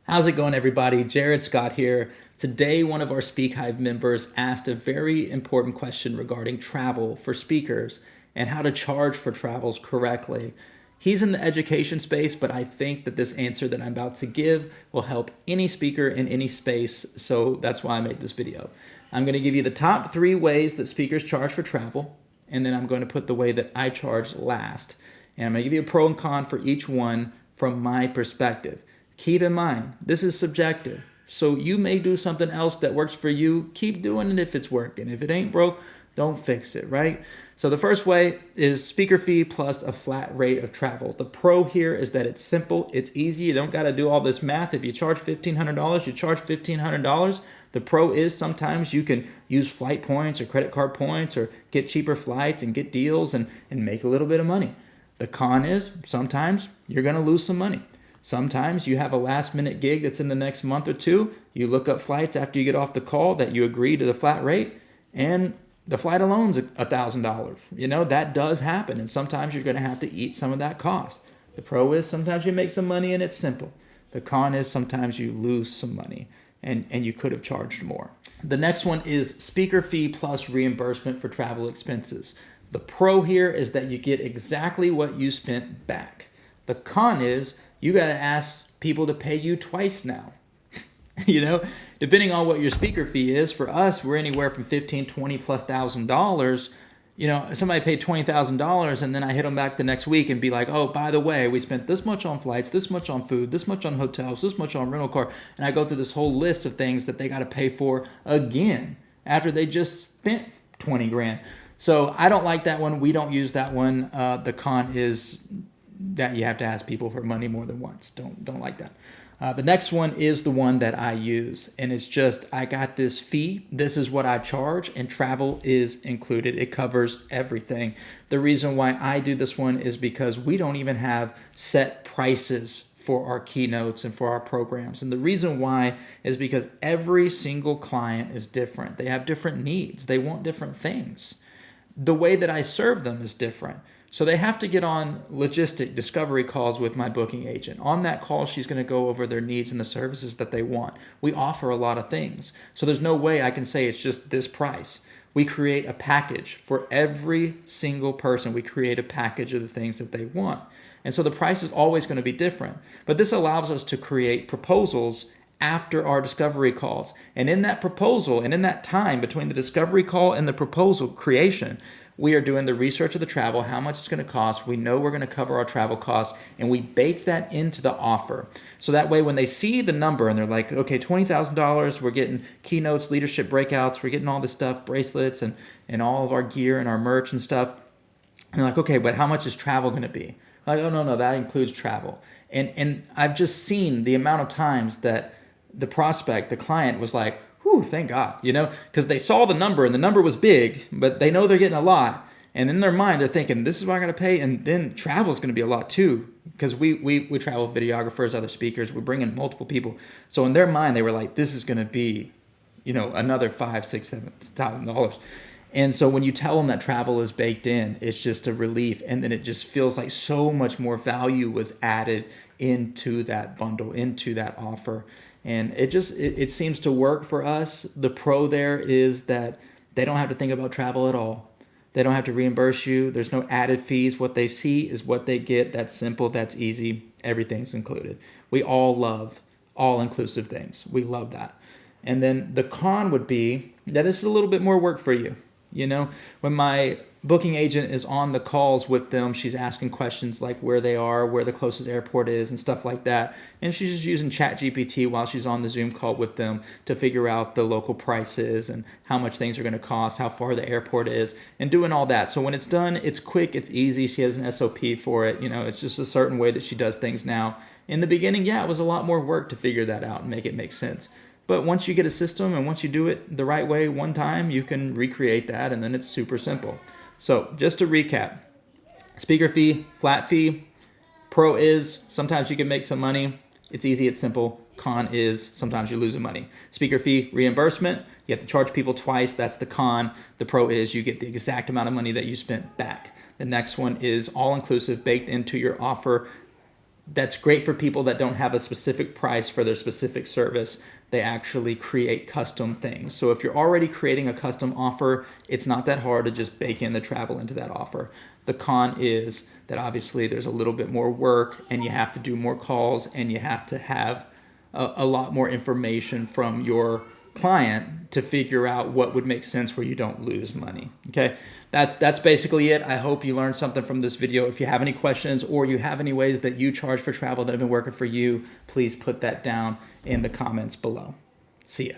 How's it going, everybody? Jared Scott here. Today, one of our SpeakHyve members asked a very important question regarding travel for speakers and how to charge for travels correctly. He's in the education space, but I think that this answer that I'm about to give will help any speaker in any space, so that's why I made this video. I'm going to give you the top 3 ways that speakers charge for travel, and then I'm going to put the way that I charge last. And I'm going to give you a pro and con for each one from my perspective. Keep in mind, this is subjective. So you may do something else that works for you. Keep doing it if it's working. If it ain't broke, don't fix it, right? So the first way is speaker fee plus a flat rate of travel. The pro here is that it's simple, it's easy. You don't got to do all this math. If you charge $1,500, you charge $1,500. The pro is sometimes you can use flight points or credit card points or get cheaper flights and get deals and make a little bit of money. The con is sometimes you're going to lose some money. Sometimes you have a last minute gig that's in the next month or two. You look up flights after you get off the call that you agree to the flat rate, and the flight alone's $1,000. You know, that does happen, and sometimes you're going to have to eat some of that cost. The pro is sometimes you make some money and it's simple. The con is sometimes you lose some money and you could have charged more. The next one is speaker fee plus reimbursement for travel expenses. The pro here is that you get exactly what you spent back. The con is you got to ask people to pay you twice now. You know, depending on what your speaker fee is. For us, we're anywhere from $15,000, $20,000+. You know, somebody paid $20,000 and then I hit them back the next week and be like, oh, by the way, we spent this much on flights, this much on food, this much on hotels, this much on rental car. And I go through this whole list of things that they got to pay for again after they just spent 20 grand. So I don't like that one. We don't use that one. The con is that you have to ask people for money more than once. Don't like that. The next one is the one that I use, and it's just I got this fee. This is what I charge, and travel is included. It covers everything. The reason why I do this one is because we don't even have set prices for our keynotes and for our programs. And the reason why is because every single client is different. They have different needs. They want different things. The way that I serve them is different. So they have to get on logistic discovery calls with my booking agent. On that call, she's going to go over their needs and the services that they want. We offer a lot of things. So there's no way I can say it's just this price. We create a package for every single person. We create a package of the things that they want. And so the price is always going to be different. But this allows us to create proposals after our discovery calls. And in that proposal and in that time between the discovery call and the proposal creation, we are doing the research of the travel, how much it's going to cost. We know we're going to cover our travel costs, and we bake that into the offer. So that way when they see the number and they're like, okay, $20,000, we're getting keynotes, leadership breakouts, we're getting all this stuff, bracelets and all of our gear and our merch and stuff. And they're like, okay, but how much is travel going to be? Like, oh, no, that includes travel. And I've just seen the amount of times that the prospect, the client was like, whew, thank God, you know, because they saw the number and the number was big, but they know they're getting a lot. And in their mind, they're thinking, this is what I got to pay. And then travel is going to be a lot too, because we travel with videographers, other speakers, we're bringing multiple people. So in their mind, they were like, this is going to be, you know, another $5,000, $6,000, $7,000. And so when you tell them that travel is baked in, it's just a relief. And then it just feels like so much more value was added into that bundle, into that offer. And it seems to work for us. The pro there is that they don't have to think about travel at all. They don't have to reimburse you. There's no added fees. What they see is what they get. That's simple. That's easy. Everything's included. We all love all-inclusive things. We love that. And then the con would be that it's a little bit more work for you. You know, when my booking agent is on the calls with them, she's asking questions like where they are, where the closest airport is, and stuff like that. And she's just using ChatGPT while she's on the Zoom call with them to figure out the local prices and how much things are going to cost, how far the airport is, and doing all that. So when it's done, it's quick, it's easy. She has an SOP for it. You know, it's just a certain way that she does things now. In the beginning, yeah, it was a lot more work to figure that out and make it make sense. But once you get a system and once you do it the right way one time, you can recreate that, and then it's super simple. So just to recap, speaker fee, flat fee. Pro is sometimes you can make some money. It's easy, it's simple. Con is sometimes you're losing money. Speaker fee, reimbursement. You have to charge people twice. That's the con. The pro is you get the exact amount of money that you spent back. The next one is all-inclusive, baked into your offer. That's great for people that don't have a specific price for their specific service. They actually create custom things. So if you're already creating a custom offer, it's not that hard to just bake in the travel into that offer. The con is that obviously there's a little bit more work, and you have to do more calls, and you have to have a lot more information from your client to figure out what would make sense where you don't lose money. Okay, that's basically it. I hope you learned something from this video. If you have any questions or you have any ways that you charge for travel that have been working for you, please put that down in the comments below. See ya.